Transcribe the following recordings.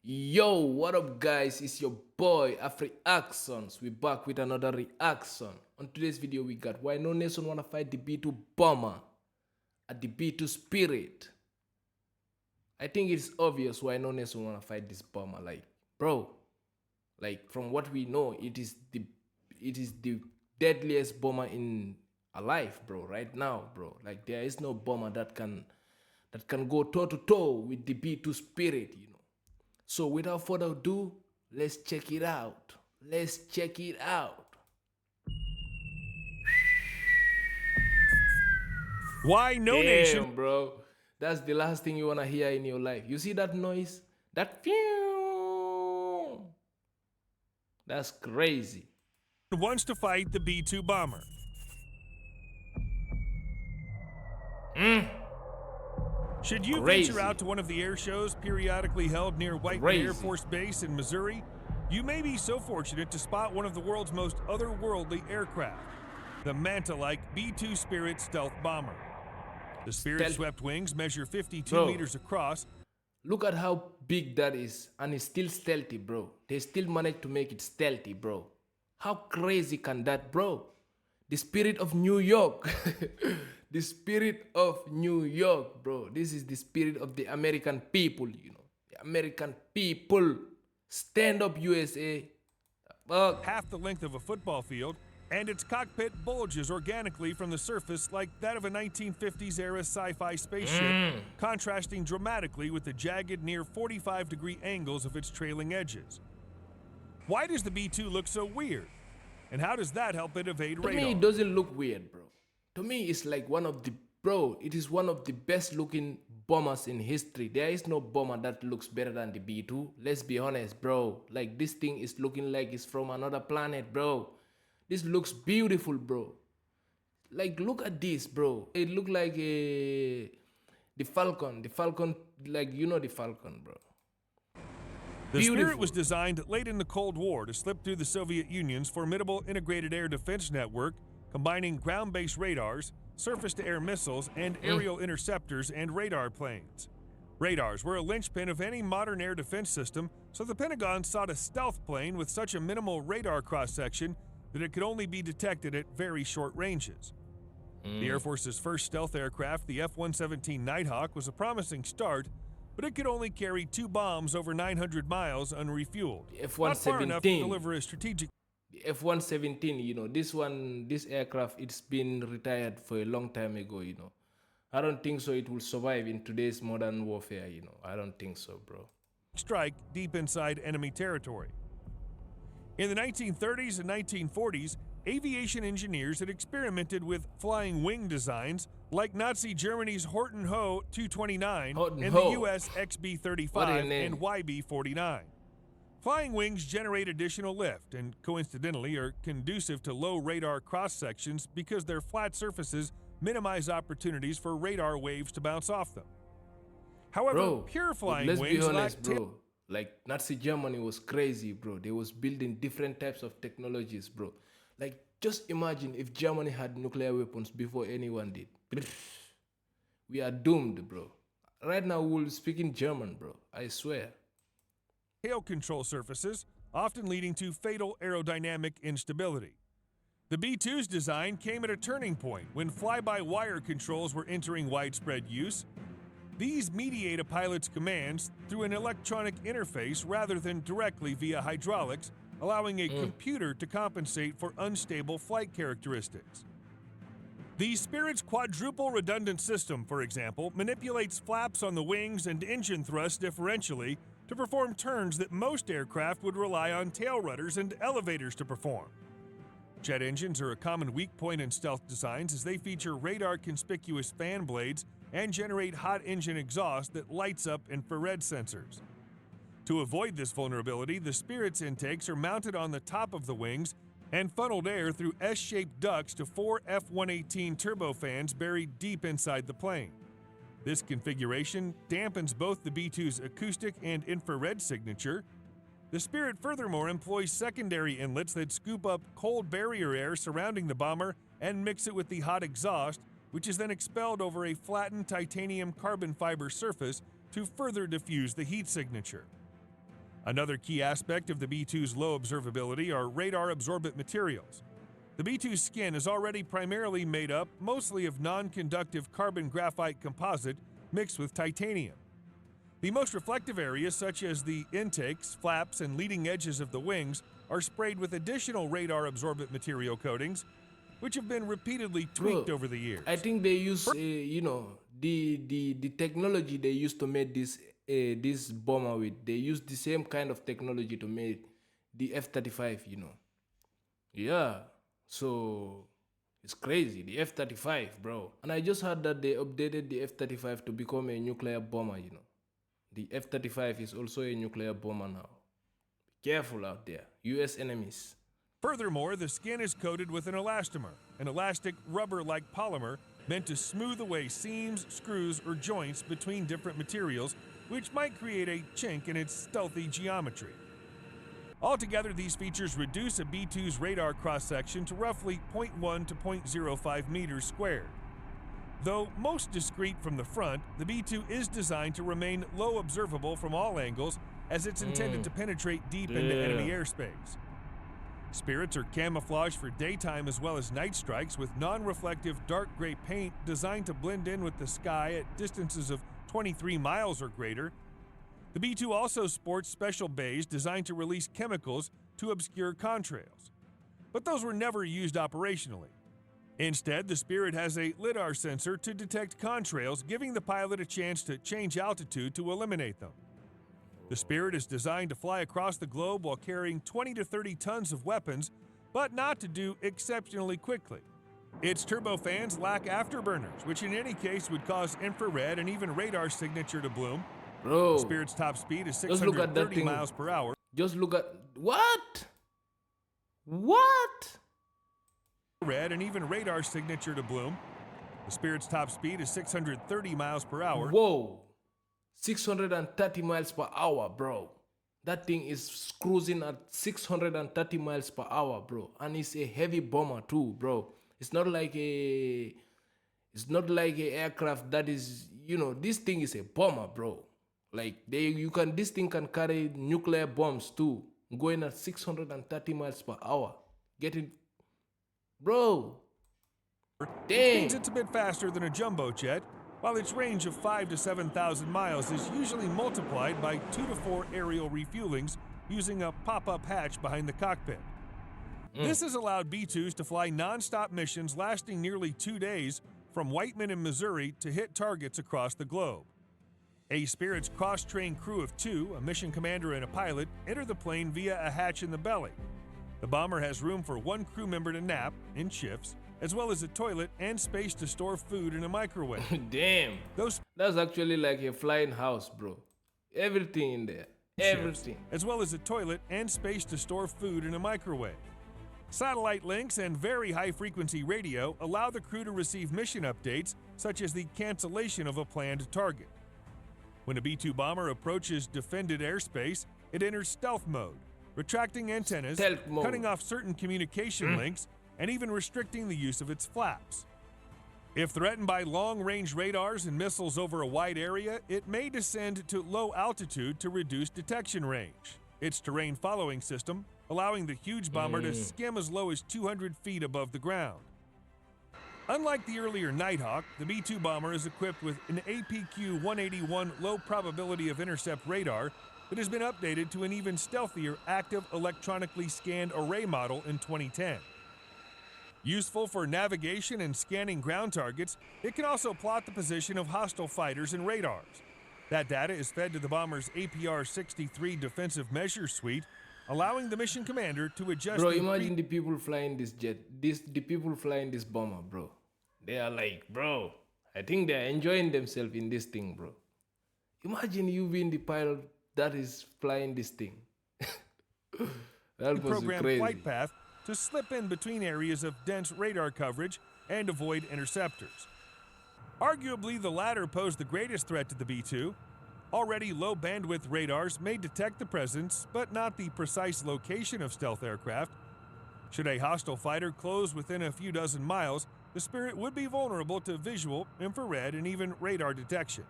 Yo, what up, guys? It's your boy Afri Actions. We back with another reaction. On today's video, we got why no nation wanna fight the B2 bomber at the B2 spirit. I think it's obvious why no nation wanna fight this bomber. Like, bro, like from what we know, it is the deadliest bomber in alive, bro. Right now, bro. Like there is no bomber that can go toe to toe with the B2 spirit. So without further ado, let's check it out. Let's check it out. Why no nation? Damn, bro. That's the last thing you wanna hear in your life. You see that noise? That phew. That's crazy. Wants to fight the B-2 bomber? Should you Crazy. venture out to one of the air shows periodically held near White Air Force Base in Missouri, you may be so fortunate to spot one of the world's most otherworldly aircraft, the Manta-like B-2 Spirit stealth bomber. The Spirit-swept wings measure 52 meters across. Look at how big that is, and it's still stealthy, bro. They still managed to make it stealthy, bro. How crazy can that, bro? The spirit of New York. The spirit of New York, bro. This is the spirit of the American people, The American people. Stand up, USA. Fuck. Half the length of a football field, and its cockpit bulges organically from the surface like that of a 1950s-era sci-fi spaceship, contrasting dramatically with the jagged, near 45-degree angles of its trailing edges. Why does the B-2 look so weird? And how does that help it evade radar? To me, it doesn't look weird, bro. To me, it's like it is one of the best looking bombers in history. There is no bomber that looks better than the B2. Let's be honest, bro. Like this thing is looking like it's from another planet, bro. This looks beautiful, bro. Like look at this, bro. It look like the Falcon. The Falcon, like the Falcon, bro. The Spirit was designed late in the Cold War to slip through the Soviet Union's formidable integrated air defense network, combining ground-based radars, surface-to-air missiles, and aerial interceptors and radar planes. Radars were a linchpin of any modern air defense system, so the Pentagon sought a stealth plane with such a minimal radar cross-section that it could only be detected at very short ranges. The Air Force's first stealth aircraft, the F-117 Nighthawk, was a promising start, but it could only carry 2 bombs over 900 miles unrefueled. Not far enough to deliver a strategic. The F-117, this aircraft, it's been retired for a long time ago, I don't think so it will survive in today's modern warfare, I don't think so, bro. Strike deep inside enemy territory. In the 1930s and 1940s, aviation engineers had experimented with flying wing designs like Nazi Germany's Horten Ho 229 and the US XB-35 and YB-49. Flying wings generate additional lift and, coincidentally, are conducive to low radar cross-sections because their flat surfaces minimize opportunities for radar waves to bounce off them. However, pure flying wings let's be honest, bro. Like Nazi Germany was crazy, bro. They was building different types of technologies, bro. Like just imagine if Germany had nuclear weapons before anyone did. We are doomed, bro. Right now we'll speak in German, bro. I swear. Tail control surfaces, often leading to fatal aerodynamic instability. The B-2's design came at a turning point when fly-by-wire controls were entering widespread use. These mediate a pilot's commands through an electronic interface rather than directly via hydraulics, allowing a computer to compensate for unstable flight characteristics. The Spirit's quadruple redundant system, for example, manipulates flaps on the wings and engine thrust differentially to perform turns that most aircraft would rely on tail rudders and elevators to perform. Jet engines are a common weak point in stealth designs as they feature radar-conspicuous fan blades and generate hot engine exhaust that lights up infrared sensors. To avoid this vulnerability, the Spirit's intakes are mounted on the top of the wings and funneled air through S-shaped ducts to 4 F-118 turbofans buried deep inside the plane. This configuration dampens both the B-2's acoustic and infrared signature. The Spirit furthermore employs secondary inlets that scoop up cold barrier air surrounding the bomber and mix it with the hot exhaust, which is then expelled over a flattened titanium carbon fiber surface to further diffuse the heat signature. Another key aspect of the B-2's low observability are radar-absorbent materials. The B-2's skin is already primarily made up mostly of non-conductive carbon graphite composite mixed with titanium. The most reflective areas, such as the intakes, flaps, and leading edges of the wings, are sprayed with additional radar-absorbent material coatings, which have been repeatedly tweaked over the years. I think they use, the technology they used to make this bomber with. They use the same kind of technology to make the F-35. Yeah. So it's crazy. The F-35, bro. And I just heard that they updated the F-35 to become a nuclear bomber. The F-35 is also a nuclear bomber now. Be careful out there, U.S. enemies. Furthermore, the skin is coated with an elastomer, an elastic rubber-like polymer meant to smooth away seams, screws, or joints between different materials, which might create a chink in its stealthy geometry. Altogether, these features reduce a B-2's radar cross-section to roughly 0.1 to 0.05 meters squared. Though most discreet from the front, the B-2 is designed to remain low observable from all angles, as it's intended to penetrate deep into enemy airspace. Spirits are camouflaged for daytime as well as night strikes with non-reflective dark gray paint designed to blend in with the sky at distances of 23 miles or greater. The B-2 also sports special bays designed to release chemicals to obscure contrails. But those were never used operationally. Instead, the Spirit has a lidar sensor to detect contrails, giving the pilot a chance to change altitude to eliminate them. The Spirit is designed to fly across the globe while carrying 20 to 30 tons of weapons, but not to do exceptionally quickly. Its turbofans lack afterburners, which in any case would cause infrared and even radar signature to bloom. Bro, The Spirit's top speed is 630 miles per hour. Just look at what? What? Red and even radar signature to bloom. The Spirit's top speed is 630 miles per hour. Whoa. 630 miles per hour, bro. That thing is cruising at 630 miles per hour, bro. And it's a heavy bomber too, bro. It's not like a aircraft that is, this thing is a bomber, bro. Like this thing can carry nuclear bombs too, going at 630 miles per hour. Bro. Dang. Means it's a bit faster than a jumbo jet, while its range of 5,000 to 7,000 miles is usually multiplied by 2 to 4 aerial refuelings using a pop-up hatch behind the cockpit. This has allowed B-2s to fly non-stop missions lasting nearly 2 days from Whiteman in Missouri to hit targets across the globe. A Spirit's cross-trained crew of 2, a mission commander and a pilot, enter the plane via a hatch in the belly. The bomber has room for 1 crew member to nap in shifts, as well as a toilet and space to store food in a microwave. Damn. That's actually like a flying house, bro. Everything in there. Everything. As well as a toilet and space to store food in a microwave. Satellite links and very high-frequency radio allow the crew to receive mission updates, such as the cancellation of a planned target. When a B-2 bomber approaches defended airspace, it enters stealth mode, retracting antennas, cutting off certain communication links, and even restricting the use of its flaps. If threatened by long-range radars and missiles over a wide area, it may descend to low altitude to reduce detection range. Its terrain following system, allowing the huge bomber to skim as low as 200 feet above the ground. Unlike the earlier Nighthawk, the B-2 bomber is equipped with an APQ-181 low probability of intercept radar that has been updated to an even stealthier active electronically scanned array model in 2010. Useful for navigation and scanning ground targets, it can also plot the position of hostile fighters and radars. That data is fed to the bomber's APR-63 defensive measure suite, allowing the mission commander to adjust. Bro, imagine the people flying this jet, the people flying this bomber, bro. They are like, bro, I think they are enjoying themselves in this thing, bro. Imagine you being the pilot that is flying this thing. That was crazy. Flight path to slip in between areas of dense radar coverage and avoid interceptors. Arguably, the latter pose the greatest threat to the B-2. Already low-bandwidth radars may detect the presence, but not the precise location of stealth aircraft. Should a hostile fighter close within a few dozen miles, the Spirit would be vulnerable to visual, infrared, and even radar detection.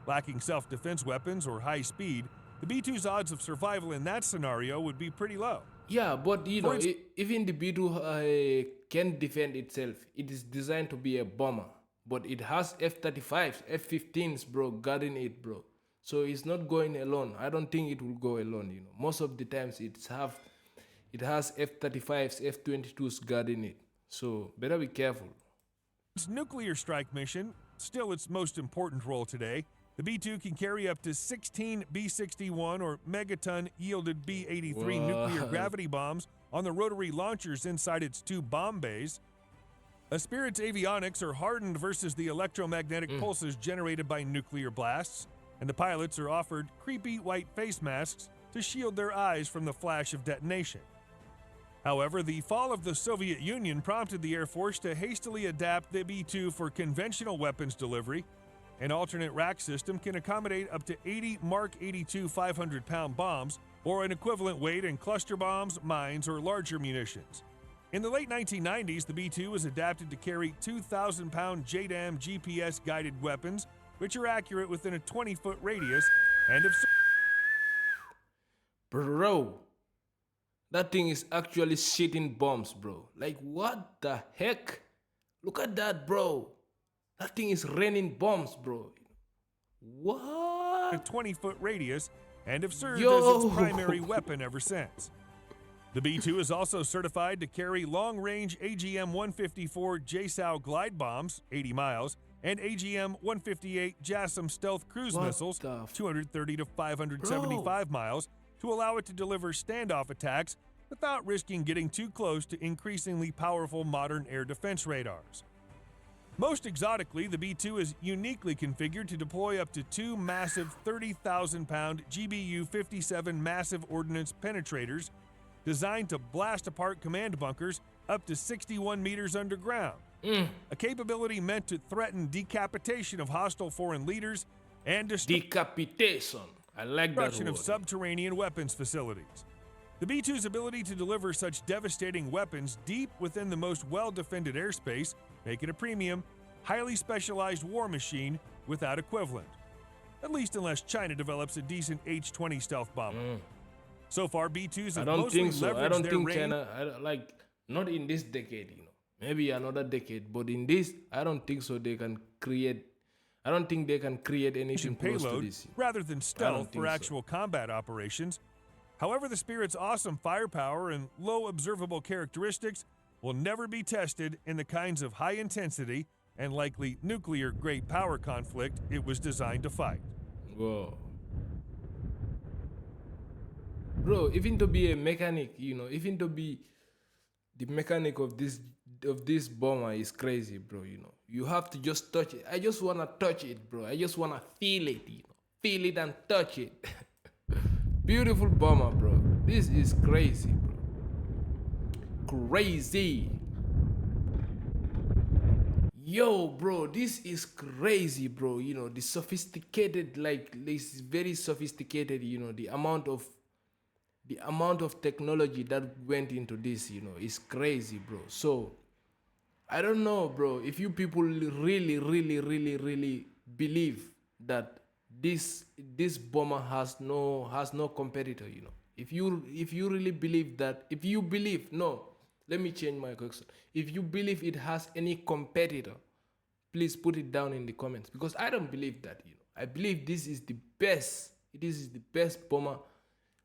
Lacking self-defense weapons or high speed, the B-2's odds of survival in that scenario would be pretty low. Yeah, but you For know, even the B2 can defend itself. It is designed to be a bomber, but it has F-35s, F-15s, bro, guarding it, bro. So it's not going alone. I don't think it will go alone. You know, most of the times it has F-35s, F-22s guarding it. So better be careful. Its nuclear strike mission, still its most important role today, the B-2 can carry up to 16 B-61 or megaton yielded B-83 nuclear gravity bombs on the rotary launchers inside its two bomb bays. Spirit's avionics are hardened versus the electromagnetic pulses generated by nuclear blasts, and the pilots are offered creepy white face masks to shield their eyes from the flash of detonation. However, the fall of the Soviet Union prompted the Air Force to hastily adapt the B-2 for conventional weapons delivery. An alternate rack system can accommodate up to 80 Mark 82 500-pound bombs, or an equivalent weight in cluster bombs, mines, or larger munitions. In the late 1990s, the B-2 was adapted to carry 2,000-pound JDAM GPS-guided weapons, which are accurate within a 20-foot radius, and if Bro, that thing is actually shitting bombs, bro. Like, what the heck? Look at that, bro. That thing is raining bombs, bro. What? a 20-foot radius, and have served Yo. as its primary weapon ever since. The B-2 is also certified to carry long-range AGM-154 JSOW glide bombs, 80 miles, and AGM-158 JASSM stealth cruise What missiles, the f- 230 to 575 miles, to allow it to deliver standoff attacks without risking getting too close to increasingly powerful modern air defense radars. Most exotically, the B-2 is uniquely configured to deploy up to two massive 30,000-pound GBU-57 massive ordnance penetrators designed to blast apart command bunkers up to 61 meters underground, a capability meant to threaten decapitation of hostile foreign leaders and Decapitation. I like that destruction word. of subterranean weapons facilities. The B-2's ability to deliver such devastating weapons deep within the most well-defended airspace make it a premium, highly specialized war machine without equivalent. At least unless China develops a decent H-20 stealth bomber. So far, B-2s I have don't mostly think so. I leveraged don't their think range. China, like, not in this decade, you know. Maybe another decade, but in this, I don't think so. They can create. I don't think they can create anything close to Payload this. rather than stealth think for so. actual combat operations. However, the Spirit's awesome firepower and low observable characteristics will never be tested in the kinds of high intensity and likely nuclear great power conflict it was designed to fight. Whoa. Bro, even to be a mechanic, you know, even to be the mechanic of this bomber is crazy, bro, you know. You have to just touch it. I just wanna touch it, bro. I just wanna feel it, you know. Feel it and touch it. Beautiful bomber, bro. This is crazy, bro. Crazy. Yo, bro, this is crazy, bro. You know, the sophisticated, like, this is very sophisticated, you know, the amount of technology that went into this, you know, is crazy, bro. So I don't know, bro, if you people really believe that this bomber has no competitor, you know. If you really believe that, let me change my question. If you believe it has any competitor, please put it down in the comments, because I don't believe that, you know. I believe this is the best. It is the best bomber,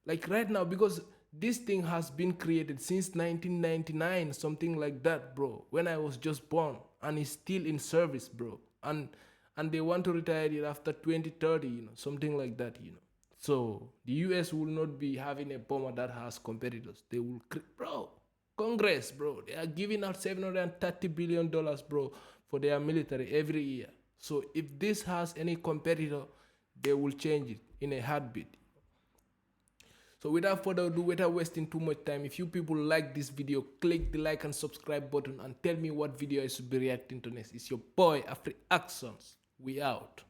like right now, because this thing has been created since 1999, something like that, bro. When I was just born, and it's still in service, bro. And they want to retire it after 2030, you know, something like that, you know. So the US will not be having a bomber that has competitors. They will, bro. Congress, bro, they are giving out $730 billion, bro, for their military every year. So if this has any competitor, they will change it in a heartbeat. So without further ado, without wasting too much time, if you people like this video, click the like and subscribe button and tell me what video I should be reacting to next. It's your boy, Afri Actions. We out.